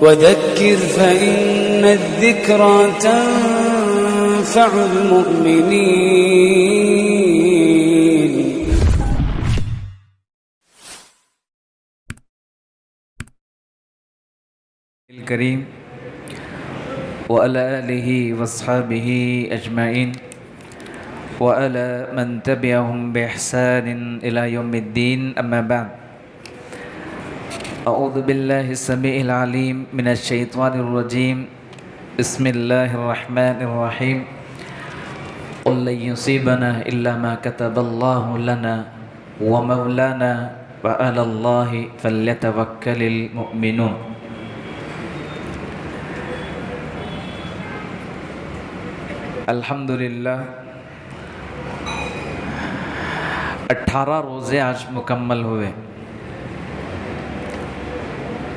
وذكر فإن الذكرى تنفع المؤمنين. الكريم وعلى آله وأصحابه أجمعين وعلى من تبعهم بإحسان إلى يوم الدين. أما بعد، أعوذ بالله السميع العليم من الشيطان الرجيم. بسم الله الرحمن الرحيم. قل لن يصيبنا إلا ما كتب الله لنا ومولانا وعلى الله فليتوكل المؤمنون. الحمدللہ 18 روزے آج مکمل ہوئے.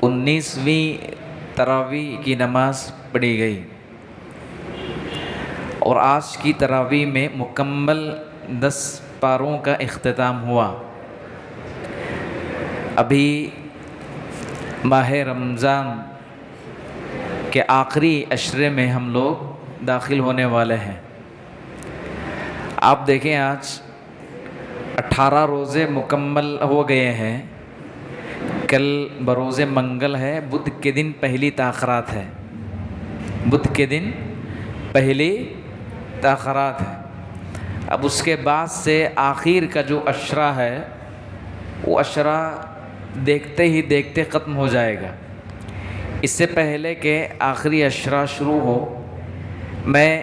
19ویں تراویح کی نماز پڑھی گئی اور آج کی تراویح میں مکمل 10 پاروں کا اختتام ہوا. ابھی ماہ رمضان کے آخری عشرے میں ہم لوگ داخل ہونے والے ہیں. آپ دیکھیں آج 18 روزے مکمل ہو گئے ہیں. کل بروز منگل ہے، بدھ کے دن پہلی تاخرات ہے. بدھ کے دن پہلی تاخرات ہے. اب اس کے بعد سے آخر کا جو عشرہ ہے وہ عشرہ دیکھتے ہی دیکھتے ختم ہو جائے گا. اس سے پہلے کہ آخری عشرہ شروع ہو، میں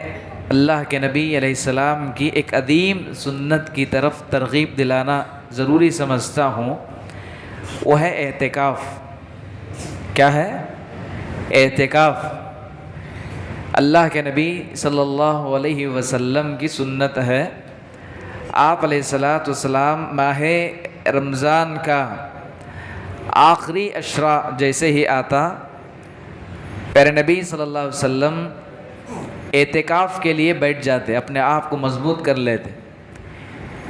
اللہ کے نبی علیہ السلام کی ایک عظیم سنت کی طرف ترغیب دلانا ضروری سمجھتا ہوں. وہ ہے اعتکاف. کیا ہے؟ اعتکاف. اللہ کے نبی صلی اللہ علیہ وسلم کی سنت ہے. آپ علیہ السلام ماہ رمضان کا آخری عشرہ جیسے ہی آتا، پیارے نبی صلی اللہ علیہ وسلم اعتکاف کے لیے بیٹھ جاتے، اپنے آپ کو مضبوط کر لیتے.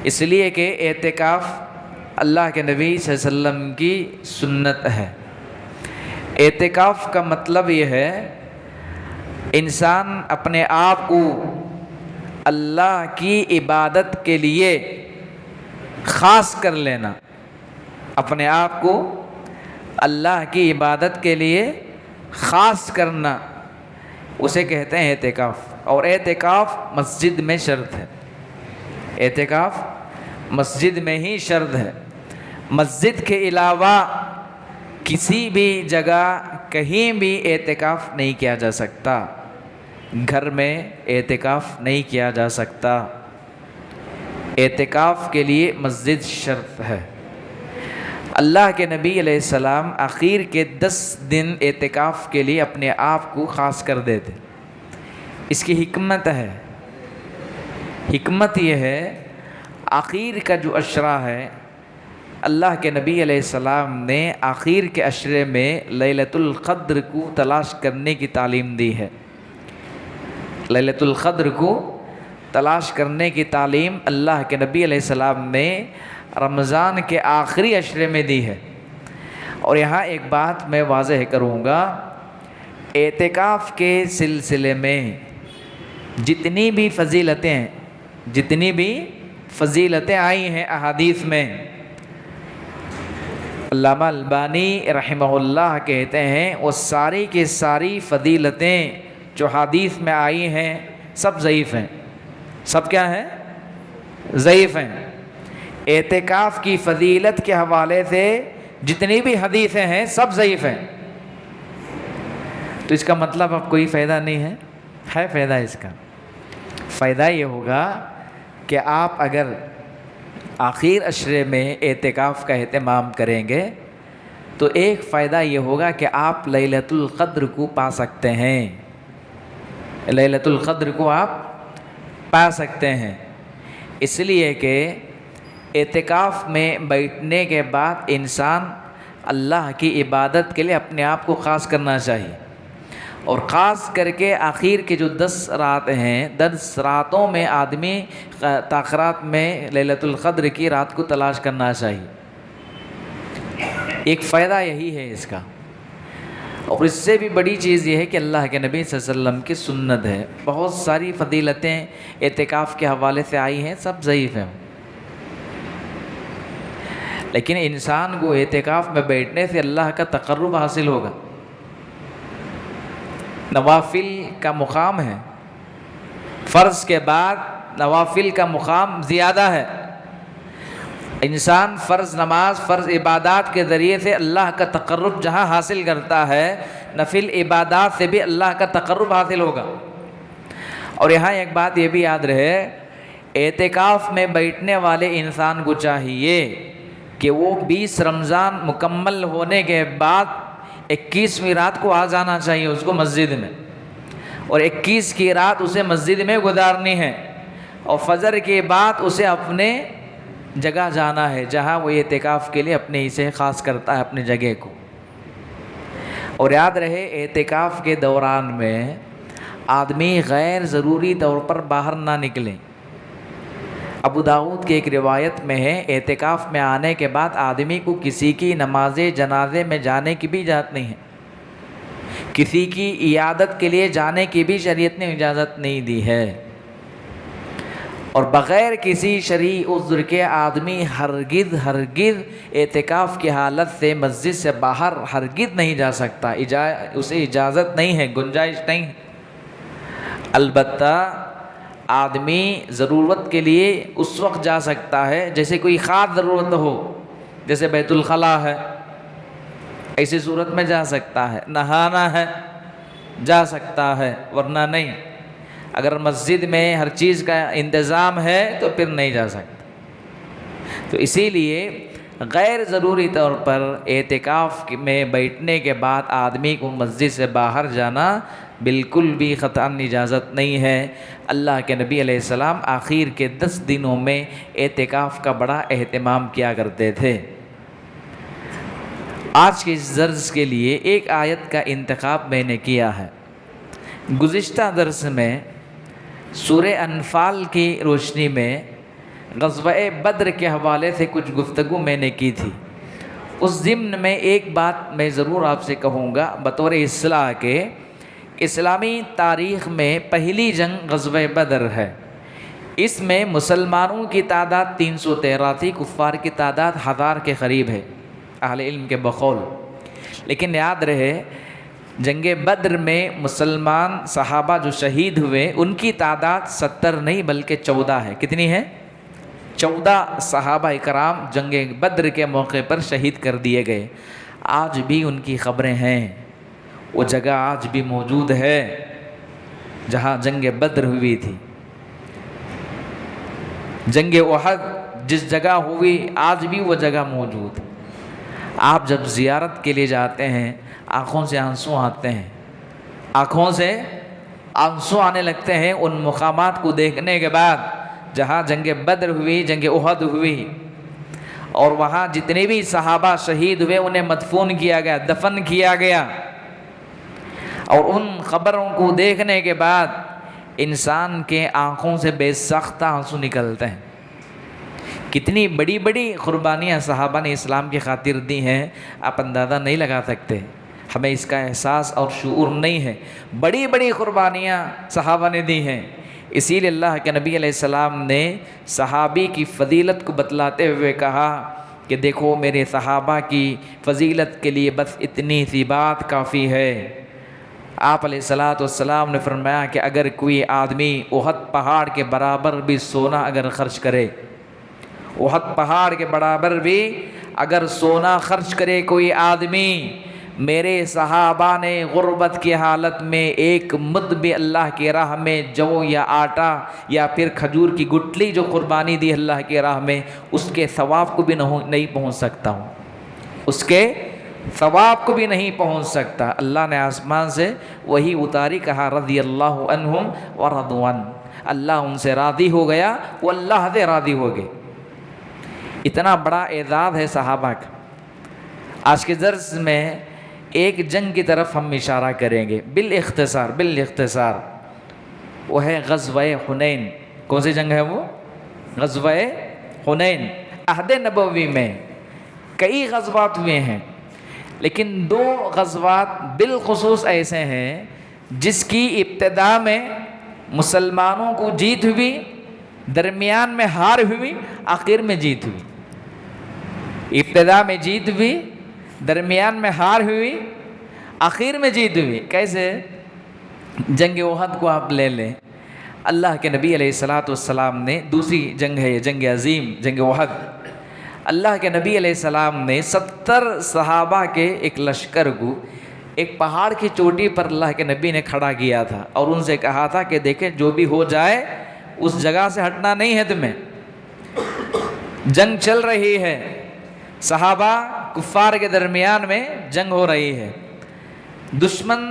اس لیے کہ اعتکاف اللہ کے نبی صلی اللہ علیہ وسلم کی سنت ہے. اعتکاف کا مطلب یہ ہے انسان اپنے آپ کو اللہ کی عبادت کے لیے خاص کر لینا. اپنے آپ کو اللہ کی عبادت کے لیے خاص کرنا، اسے کہتے ہیں اعتکاف. اور اعتکاف مسجد میں شرط ہے. اعتکاف مسجد میں ہی شرط ہے. مسجد کے علاوہ کسی بھی جگہ کہیں بھی اعتکاف نہیں کیا جا سکتا. گھر میں اعتکاف نہیں کیا جا سکتا. اعتکاف کے لیے مسجد شرط ہے. اللہ کے نبی علیہ السلام آخر کے 10 دن اعتکاف کے لیے اپنے آپ کو خاص کر دیتے. اس کی حکمت ہے. حکمت یہ ہے آخر کا جو عشرہ ہے، اللہ کے نبی علیہ السلام نے آخر کے عشرے میں لیلۃ القدر کو تلاش کرنے کی تعلیم دی ہے. لیلۃ القدر کو تلاش کرنے کی تعلیم اللہ کے نبی علیہ السلام نے رمضان کے آخری عشرے میں دی ہے. اور یہاں ایک بات میں واضح کروں گا، اعتکاف کے سلسلے میں جتنی بھی فضیلتیں آئی ہیں احادیث میں، علامہ البانی رحمہ اللہ کہتے ہیں وہ ساری کی ساری فضیلتیں جو حدیث میں آئی ہیں سب ضعیف ہیں. سب کیا ہیں؟ ضعیف ہیں. اعتکاف کی فضیلت کے حوالے سے جتنی بھی حدیثیں ہیں سب ضعیف ہیں. تو اس کا مطلب اب کوئی فائدہ نہیں ہے. ہے فائدہ. اس کا فائدہ یہ ہوگا کہ آپ اگر آخر عشرے میں اعتکاف کا اہتمام کریں گے تو ایک فائدہ یہ ہوگا کہ آپ لیلۃ القدر کو پا سکتے ہیں. لیلۃ القدر کو آپ پا سکتے ہیں. اس لیے کہ اعتکاف میں بیٹھنے کے بعد انسان اللہ کی عبادت کے لیے اپنے آپ کو خاص کرنا چاہیے. اور خاص کر کے آخر کے جو 10 رات ہیں، 10 راتوں میں آدمی تاخرات میں لیلۃ القدر کی رات کو تلاش کرنا چاہیے. ایک فائدہ یہی ہے اس کا. اور اس سے بھی بڑی چیز یہ ہے کہ اللہ کے نبی صلی اللہ علیہ وسلم کی سنت ہے. بہت ساری فضیلتیں اعتکاف کے حوالے سے آئی ہیں، سب ضعیف ہیں، لیکن انسان کو اعتکاف میں بیٹھنے سے اللہ کا تقرب حاصل ہوگا. نوافل کا مقام ہے، فرض کے بعد نوافل کا مقام زیادہ ہے. انسان فرض نماز، فرض عبادات کے ذریعے سے اللہ کا تقرب جہاں حاصل کرتا ہے، نفل عبادات سے بھی اللہ کا تقرب حاصل ہوگا. اور یہاں ایک بات یہ بھی یاد رہے، اعتکاف میں بیٹھنے والے انسان کو چاہیے کہ وہ 20 رمضان مکمل ہونے کے بعد 21ویں رات کو آ جانا چاہیے اس کو مسجد میں، اور 21 کی رات اسے مسجد میں گزارنی ہے، اور فجر کے بعد اسے اپنے جگہ جانا ہے جہاں وہ اعتکاف کے لیے اپنے حصے خاص کرتا ہے، اپنے جگہ کو. اور یاد رہے اعتکاف کے دوران میں آدمی غیر ضروری طور پر باہر نہ نکلے. ابو داؤد کی ایک روایت میں ہے، اعتکاف میں آنے کے بعد آدمی کو کسی کی نماز جنازے میں جانے کی بھی اجازت نہیں ہے، کسی کی عیادت کے لیے جانے کی بھی شریعت نے اجازت نہیں دی ہے. اور بغیر کسی شرعی عذر کے آدمی ہرگز اعتکاف کی حالت سے مسجد سے باہر ہرگز نہیں جا سکتا، اسے اجازت نہیں ہے، گنجائش نہیں ہے. البتہ آدمی ضرورت کے لیے اس وقت جا سکتا ہے جیسے کوئی خاص ضرورت ہو، جیسے بیت الخلاء ہے، ایسی صورت میں جا سکتا ہے. نہانا ہے جا سکتا ہے، ورنہ نہیں. اگر مسجد میں ہر چیز کا انتظام ہے تو پھر نہیں جا سکتا. تو اسی لیے غیر ضروری طور پر اعتکاف میں بیٹھنے کے بعد آدمی کو مسجد سے باہر جانا بالکل بھی قطعاً اجازت نہیں ہے. اللہ کے نبی علیہ السلام آخر کے 10 دنوں میں اعتکاف کا بڑا اہتمام کیا کرتے تھے. آج کے اس درس کے لیے ایک آیت کا انتخاب میں نے کیا ہے. گزشتہ درس میں سورہ انفال کی روشنی میں غزوہ بدر کے حوالے سے کچھ گفتگو میں نے کی تھی. اس ضمن میں ایک بات میں ضرور آپ سے کہوں گا بطور اصلاح کے، اسلامی تاریخ میں پہلی جنگ غزوہ بدر ہے. اس میں مسلمانوں کی تعداد 313 تھی، کفار کی تعداد 1000 کے قریب ہے اہل علم کے بقول. لیکن یاد رہے جنگ بدر میں مسلمان صحابہ جو شہید ہوئے ان کی تعداد 70 نہیں بلکہ 14 ہے. کتنی ہے؟ 14 صحابہ اکرام جنگ بدر کے موقع پر شہید کر دیے گئے. آج بھی ان کی خبریں ہیں، وہ جگہ آج بھی موجود ہے جہاں جنگ بدر ہوئی تھی. جنگ احد جس جگہ ہوئی آج بھی وہ جگہ موجود ہے. آپ جب زیارت کے لیے جاتے ہیں آنکھوں سے آنسو آتے ہیں، آنکھوں سے آنسو آنے لگتے ہیں ان مقامات کو دیکھنے کے بعد جہاں جنگ بدر ہوئی، جنگ احد ہوئی، اور وہاں جتنے بھی صحابہ شہید ہوئے انہیں مدفون کیا گیا، دفن کیا گیا. اور ان خبروں کو دیکھنے کے بعد انسان کے آنکھوں سے بے ساختہ آنسو نکلتے ہیں. کتنی بڑی بڑی قربانیاں صحابہ نے اسلام کی خاطر دی ہیں، آپ اندازہ نہیں لگا سکتے. ہمیں اس کا احساس اور شعور نہیں ہے. بڑی بڑی قربانیاں صحابہ نے دی ہیں. اسی لیے اللہ کے نبی علیہ السلام نے صحابی کی فضیلت کو بتلاتے ہوئے کہا کہ دیکھو میرے صحابہ کی فضیلت کے لیے بس اتنی سی بات کافی ہے. آپ علیہ السلام نے فرمایا کہ اگر کوئی آدمی احد پہاڑ کے برابر بھی سونا اگر خرچ کرے، احد پہاڑ کے برابر بھی اگر سونا خرچ کرے کوئی آدمی، میرے صحابہ نے غربت کی حالت میں ایک مد بھی اللہ کی راہ میں جو یا آٹا یا پھر کھجور کی گٹلی جو قربانی دی اللہ کی راہ میں، اس کے ثواب کو بھی نہیں پہنچ سکتا ہوں، اس کے ثواب کو بھی نہیں پہنچ سکتا. اللہ نے آسمان سے وہی اتاری، کہا رضی اللہ عنہم ورضوا عنہ، اللہ ان سے راضی ہو گیا، وہ اللہ سے راضی ہو گئے. اتنا بڑا اعزاز ہے صحابہ کا. آج کے درس میں ایک جنگ کی طرف ہم اشارہ کریں گے بالاختصار، وہ ہے غزوہ حنین. کون سی جنگ ہے وہ؟ غزوہ حنین. عہد نبوی میں کئی غزوات ہوئے ہیں، لیکن 2 غزوات بالخصوص ایسے ہیں جس کی ابتدا میں مسلمانوں کو جیت ہوئی، درمیان میں ہار ہوئی، آخر میں جیت ہوئی۔ ابتدا میں جیت ہوئی، درمیان میں ہار ہوئی، آخر میں جیت ہوئی۔ کیسے؟ جنگ احد کو آپ لے لیں، اللہ کے نبی علیہ السلام نے، دوسری جنگ ہے یہ، جنگ عظیم، جنگ احد۔ اللہ کے نبی علیہ السلام نے 70 صحابہ کے ایک لشکر کو ایک پہاڑ کی چوٹی پر اللہ کے نبی نے کھڑا کیا تھا اور ان سے کہا تھا کہ دیکھیں جو بھی ہو جائے اس جگہ سے ہٹنا نہیں ہے تمہیں، جنگ چل رہی ہے، صحابہ کفار کے درمیان میں جنگ ہو رہی ہے۔ دشمن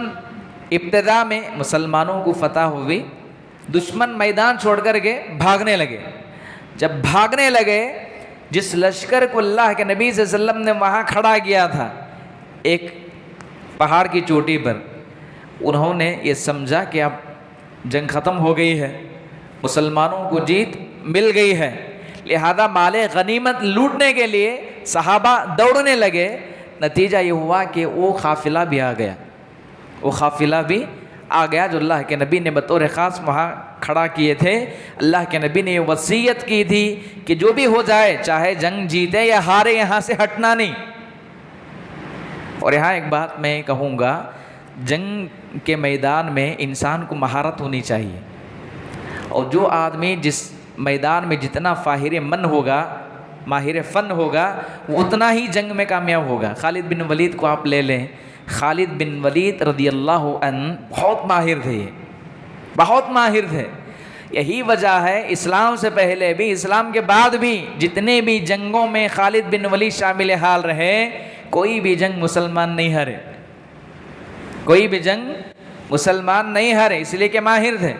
ابتدا میں مسلمانوں کو فتح ہوئی، دشمن میدان چھوڑ کر کے بھاگنے لگے۔ جب بھاگنے لگے، جس لشکر کو اللہ کے نبی صلی اللہ علیہ وسلم نے وہاں کھڑا کیا تھا ایک پہاڑ کی چوٹی پر، انہوں نے یہ سمجھا کہ اب جنگ ختم ہو گئی ہے، مسلمانوں کو جیت مل گئی ہے، لہذا مال غنیمت لوٹنے کے لیے صحابہ دوڑنے لگے۔ نتیجہ یہ ہوا کہ وہ قافلہ بھی آ گیا، وہ قافلہ بھی آ گیا جو اللہ کے نبی نے بطور خاص وہاں کھڑا کیے تھے۔ اللہ کے نبی نے یہ وصیت کی تھی کہ جو بھی ہو جائے، چاہے جنگ جیتے یا ہارے، یہاں سے ہٹنا نہیں۔ اور یہاں ایک بات میں کہوں گا، جنگ کے میدان میں انسان کو مہارت ہونی چاہیے، اور جو آدمی جس میدان میں جتنا ماہر فن ہوگا وہ اتنا ہی جنگ میں کامیاب ہوگا۔ خالد بن ولید کو آپ لے لیں، خالد بن ولید رضی اللہ عنہ بہت ماہر تھے، بہت ماہر تھے۔ یہی وجہ ہے اسلام سے پہلے بھی، اسلام کے بعد بھی جتنے بھی جنگوں میں خالد بن ولید شامل حال رہے، کوئی بھی جنگ مسلمان نہیں ہارے، کوئی بھی جنگ مسلمان نہیں ہارے، اس لیے کہ ماہر تھے۔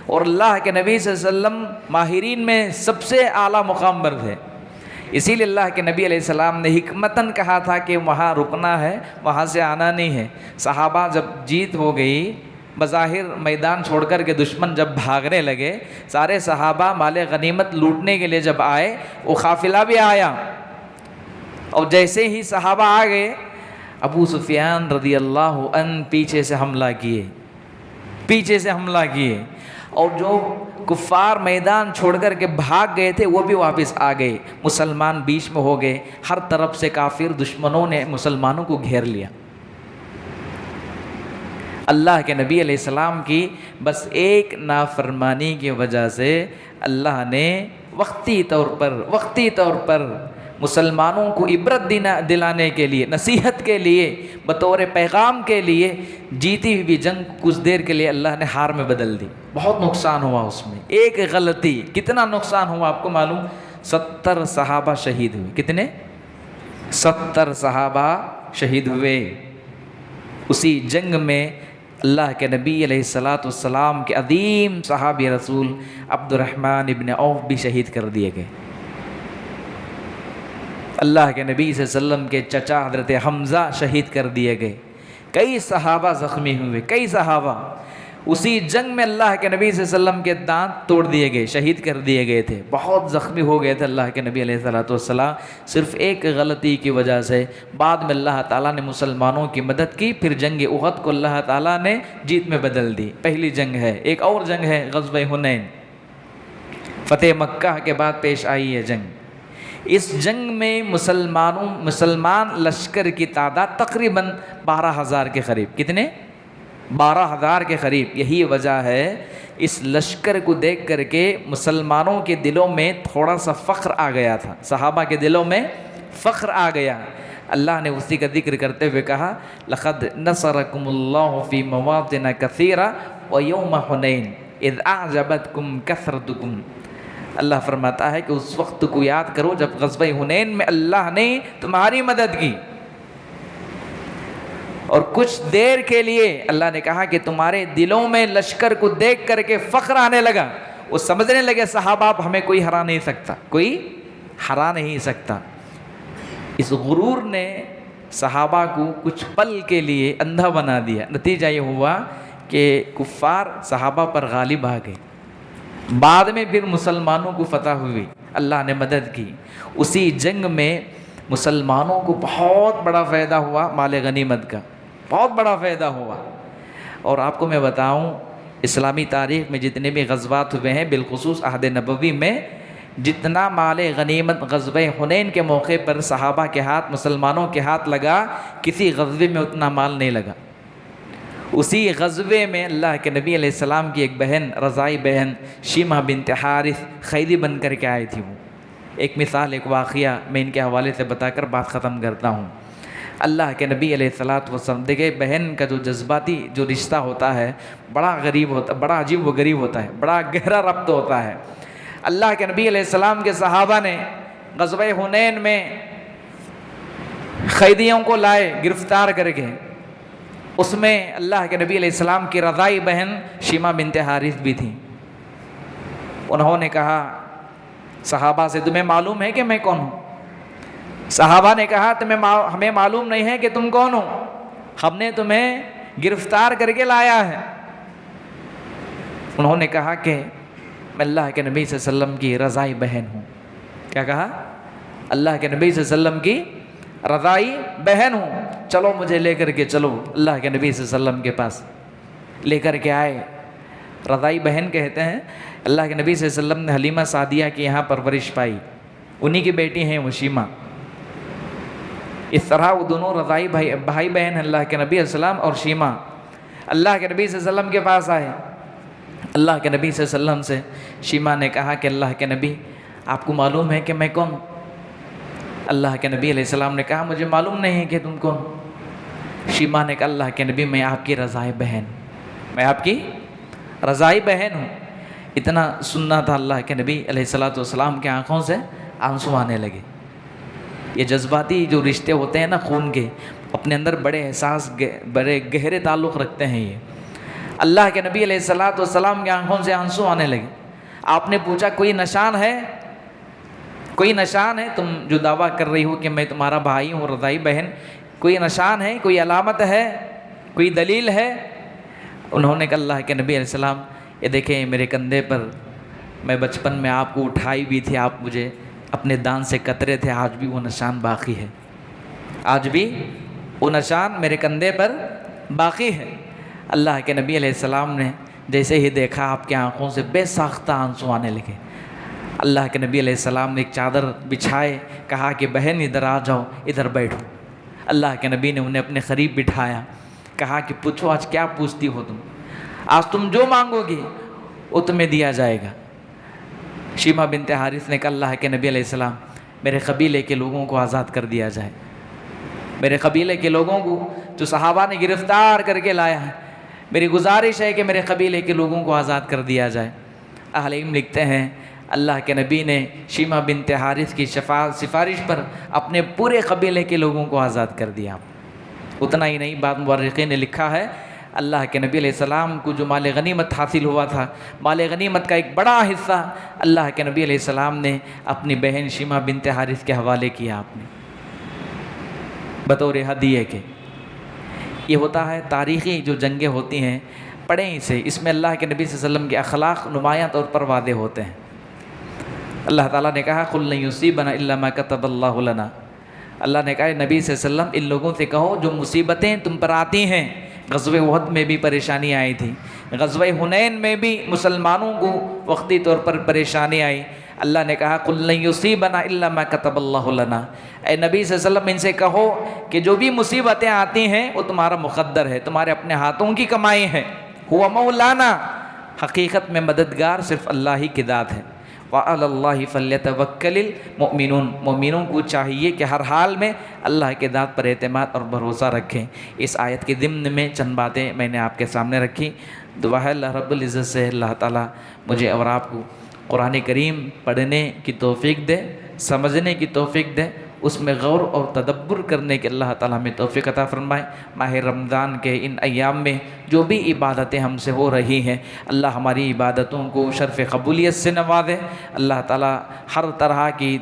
اور اللہ کے نبی صلی اللہ علیہ وسلم ماہرین میں سب سے اعلیٰ مقام پر تھے، اسی لیے اللہ کے نبی علیہ السلام نے حکمتاً کہا تھا کہ وہاں رکنا ہے، وہاں سے آنا نہیں ہے۔ صحابہ جب جیت ہو گئی، بظاہر میدان چھوڑ کر کے دشمن جب بھاگنے لگے، سارے صحابہ مال غنیمت لوٹنے کے لیے جب آئے، وہ قافلہ بھی آیا، اور جیسے ہی صحابہ آ گئے، ابو سفیان رضی اللہ عنہ پیچھے سے حملہ کیے، اور جو کفار میدان چھوڑ کر کے بھاگ گئے تھے وہ بھی واپس آ گئے، مسلمان بیچ میں ہو گئے، ہر طرف سے کافر دشمنوں نے مسلمانوں کو گھیر لیا۔ اللہ کے نبی علیہ السلام کی بس ایک نافرمانی کی وجہ سے اللہ نے وقتی طور پر مسلمانوں کو عبرت دلانے کے لیے، نصیحت کے لیے، بطور پیغام کے لیے جیتی ہوئی جنگ کچھ دیر کے لیے اللہ نے ہار میں بدل دی۔ بہت نقصان ہوا اس میں، ایک غلطی کتنا نقصان ہوا آپ کو معلوم؟ 70 صحابہ شہید ہوئے۔ کتنے؟ 70 صحابہ شہید ہوئے۔ اسی جنگ میں اللہ کے نبی علیہ السلام کے عظیم صحابی رسول عبد الرحمن ابن عوف بھی شہید کر دیے گئے۔ اللہ کے نبی صلی اللہ علیہ وسلم کے چچا حضرت حمزہ شہید کر دیے گئے، کئی صحابہ زخمی ہوئے، کئی صحابہ اسی جنگ میں اللہ کے نبی صلی اللہ علیہ وسلم کے دانت توڑ دیے گئے، شہید کر دیے گئے تھے، بہت زخمی ہو گئے تھے اللہ کے نبی علیہ السلام۔ صرف ایک غلطی کی وجہ سے بعد میں اللہ تعالیٰ نے مسلمانوں کی مدد کی، پھر جنگ احد کو اللہ تعالیٰ نے جیت میں بدل دی۔ پہلی جنگ ہے، ایک اور جنگ ہے غزوہ حنین، فتح مکہ کے بعد پیش آئی ہے جنگ۔ اس جنگ میں مسلمان لشکر کی تعداد تقریباً 12,000 کے قریب۔ کتنے؟ 12,000 کے قریب۔ یہی وجہ ہے اس لشکر کو دیکھ کر کے مسلمانوں کے دلوں میں تھوڑا سا فخر آ گیا تھا، صحابہ کے دلوں میں فخر آ گیا۔ اللہ نے اسی کا ذکر کرتے ہوئے کہا لَقَدْ نَصَرَكُمُ اللَّهُ فِي مَوَاطِنَ كَثِيرَةٍ وَيَوْمَ حُنَيْنٍ إِذْ أَعْجَبَتْكُمْ كَثْرَتُكُمْ۔ اللہ فرماتا ہے کہ اس وقت کو یاد کرو جب غزوہ حنین میں اللہ نے تمہاری مدد کی، اور کچھ دیر کے لیے اللہ نے کہا کہ تمہارے دلوں میں لشکر کو دیکھ کر کے فخر آنے لگا، وہ سمجھنے لگے صحابہ اب ہمیں کوئی ہرا نہیں سکتا، کوئی ہرا نہیں سکتا۔ اس غرور نے صحابہ کو کچھ پل کے لیے اندھا بنا دیا، نتیجہ یہ ہوا کہ کفار صحابہ پر غالب آ گئے۔ بعد میں پھر مسلمانوں کو فتح ہوئی، اللہ نے مدد کی۔ اسی جنگ میں مسلمانوں کو بہت بڑا فائدہ ہوا مال غنیمت کا، بہت بڑا فائدہ ہوا۔ اور آپ کو میں بتاؤں، اسلامی تاریخ میں جتنے بھی غزوات ہوئے ہیں، بالخصوص عہد نبوی میں، جتنا مال غنیمت غزوہ حنین کے موقع پر صحابہ کے ہاتھ، مسلمانوں کے ہاتھ لگا، کسی غزوے میں اتنا مال نہیں لگا۔ اسی غزوے میں اللہ کے نبی علیہ السلام کی ایک بہن، رضائی بہن شیمہ بنت حارث، قیدی بن کر کے آئی تھی۔ وہ ایک مثال، ایک واقعہ میں ان کے حوالے سے بتا کر بات ختم کرتا ہوں۔ اللہ کے نبی علیہ الصلوۃ والسلام، دیکھیں بہن کا جو جذباتی جو رشتہ ہوتا ہے بڑا غریب ہوتا، بڑا عجیب و غریب ہوتا ہے، بڑا گہرا ربط ہوتا ہے۔ اللہ کے نبی علیہ السلام کے صحابہ نے غزوہ حنین میں قیدیوں کو لائے گرفتار کر کے، اس میں اللہ کے نبی علیہ السلام کی رضائی بہن شیمہ بنت حارث بھی تھی۔ انہوں نے کہا صحابہ سے، تمہیں معلوم ہے کہ میں کون ہوں؟ صحابہ نے کہا ہمیں معلوم نہیں ہے کہ تم کون ہو، ہم نے تمہیں گرفتار کر کے لایا ہے۔ انہوں نے کہا کہ میں اللہ کے نبی صلی اللہ علیہ وسلم کی رضائی بہن ہوں۔ کیا کہا؟ اللہ کے نبی صلی اللہ علیہ وسلم کی رضائی بہن ہوں، چلو مجھے لے کر کے چلو اللہ کے نبی صلی اللہ علیہ وسلم کے پاس۔ لے کر کے آئے۔ رضائی بہن کہتے ہیں اللہ کے نبی صلی اللہ علیہ وسلم نے حلیمہ سعدیہ کی یہاں پرورش پائی، انہی کی بیٹی ہیں وہ شیمہ۔ اس طرح وہ دونوں رضائی بھائی بہن اللہ کے نبی علیہ السلام اور شیمہ اللہ کے نبی صلی اللہ علیہ وسلم کے پاس آئے۔ اللہ کے نبی صلی اللہ علیہ وسلم سے شیمہ نے کہا کہ اللہ کے نبی آپ کو معلوم ہے کہ میں کون؟ اللہ کے نبی علیہ السلام نے کہا مجھے معلوم نہیں ہے کہ تم کون؟ شیمہ نے کہا اللہ کے نبی میں آپ کی رضائی بہن، میں آپ کی رضائی بہن ہوں۔ اتنا سننا تھا اللہ کے نبی علیہ الصلوۃ والسلام کے آنکھوں سے آنسو آنے لگے۔ یہ جذباتی جو رشتے ہوتے ہیں نا خون کے، اپنے اندر بڑے احساس، بڑے گہرے تعلق رکھتے ہیں۔ یہ اللہ کے نبی علیہ الصلوۃ والسلام کے آنکھوں سے آنسو آنے لگے۔ آپ نے پوچھا کوئی نشان ہے؟ کوئی نشان ہے؟ تم جو دعویٰ کر رہی ہو کہ میں تمہارا بھائی ہوں، رضائی بہن، کوئی نشان ہے، کوئی علامت ہے، کوئی دلیل ہے؟ انہوں نے کہا اللہ کے نبی علیہ السلام یہ دیکھیں میرے کندھے پر، میں بچپن میں آپ کو اٹھائی بھی تھی، آپ مجھے اپنے دان سے کترے تھے، آج بھی وہ نشان باقی ہے، آج بھی وہ نشان میرے کندھے پر باقی ہے۔ اللہ کے نبی علیہ السلام نے جیسے ہی دیکھا آپ کے آنکھوں سے بے ساختہ آنسو آنے لگے۔ اللہ کے نبی علیہ السلام نے ایک چادر بچھائے، کہا کہ بہن ادھر آ جاؤ، ادھر بیٹھو۔ اللہ کے نبی نے انہیں اپنے قریب بٹھایا، کہا کہ پوچھو آج کیا پوچھتی ہو تم؟ آج تم جو مانگو گی وہ تمہیں دیا جائے گا۔ شیمہ بنت حارث نے کہا اللہ کے نبی علیہ السلام میرے قبیلے کے لوگوں کو آزاد کر دیا جائے، میرے قبیلے کے لوگوں کو جو صحابہ نے گرفتار کر کے لایا ہے، میری گزارش ہے کہ میرے قبیلے کے لوگوں کو آزاد کر دیا جائے۔ اہل علم لکھتے ہیں اللہ کے نبی نے شیمہ بنت حارث کی سفارش پر اپنے پورے قبیلے کے لوگوں کو آزاد کر دیا۔ اتنا ہی نہیں، بعض مورخین نے لکھا ہے اللہ کے نبی علیہ السلام کو جو مال غنیمت حاصل ہوا تھا، مال غنیمت کا ایک بڑا حصہ اللہ کے نبی علیہ السلام نے اپنی بہن شیمہ بنت حارث کے حوالے کیا آپ نے بطور ہدیے کے۔ یہ ہوتا ہے تاریخی جو جنگیں ہوتی ہیں، پڑھیں اسے، اس میں اللہ کے نبی صلی اللہ علیہ وسلم کے اخلاق نمایاں طور پر واضح ہوتے ہیں۔ اللہ تعالیٰ نے کہا قُلْ لَن يُصِيبَنَا إِلَّا مَا كَتَبَ اللَّهُ لَنَا، اللہ نے کہا نبی صلی اللہ علیہ وسلم ان لوگوں سے کہو جو مصیبتیں تم پر آتی ہیں، غزوہ احد میں بھی پریشانی آئی تھی، غزوہ حنین میں بھی مسلمانوں کو وقتی طور پر پریشانی آئی، اللہ نے کہا قُلْ لَن يُصِيبَنَا إِلَّا مَا كَتَبَ اللَّهُ لَنَا، اے نبی صلی اللہ علیہ وسلم ان سے کہو کہ جو بھی مصیبتیں آتی ہیں وہ تمہارا مقدر ہے، تمہارے اپنے ہاتھوں کی کمائی ہے، هُوَ مَوْلَانَا، حقیقت میں مددگار صرف اللہ ہی کی ذات ہے، وَعَلَى اللَّهِ فَلْيَتَوَكَّلِ الْمُؤْمِنُونَ، مومنوں کو چاہیے کہ ہر حال میں اللہ کے ذات پر اعتماد اور بھروسہ رکھیں۔ اس آیت کے ضمن میں چند باتیں میں نے آپ کے سامنے رکھی۔ دعا ہے اللہ رب العزت سے اللہ تعالیٰ مجھے اور آپ کو قرآن کریم پڑھنے کی توفیق دے، سمجھنے کی توفیق دے، اس میں غور اور تدبر کرنے کے اللہ تعالیٰ ہمیں توفیق عطا فرمائے۔ ماہ رمضان کے ان ایام میں جو بھی عبادتیں ہم سے ہو رہی ہیں، اللہ ہماری عبادتوں کو شرف قبولیت سے نوازے، اللہ تعالیٰ ہر طرح کی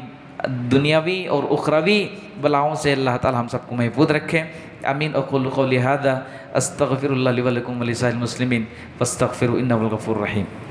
دنیاوی اور اخروی بلاؤں سے اللہ تعالیٰ ہم سب کو محفوظ رکھے۔ آمین۔ اقول قولی ھذا استغفر اللہ لی ولکم ولسائر المسلمین فاستغفروا انہ هو الغفور الرحیم۔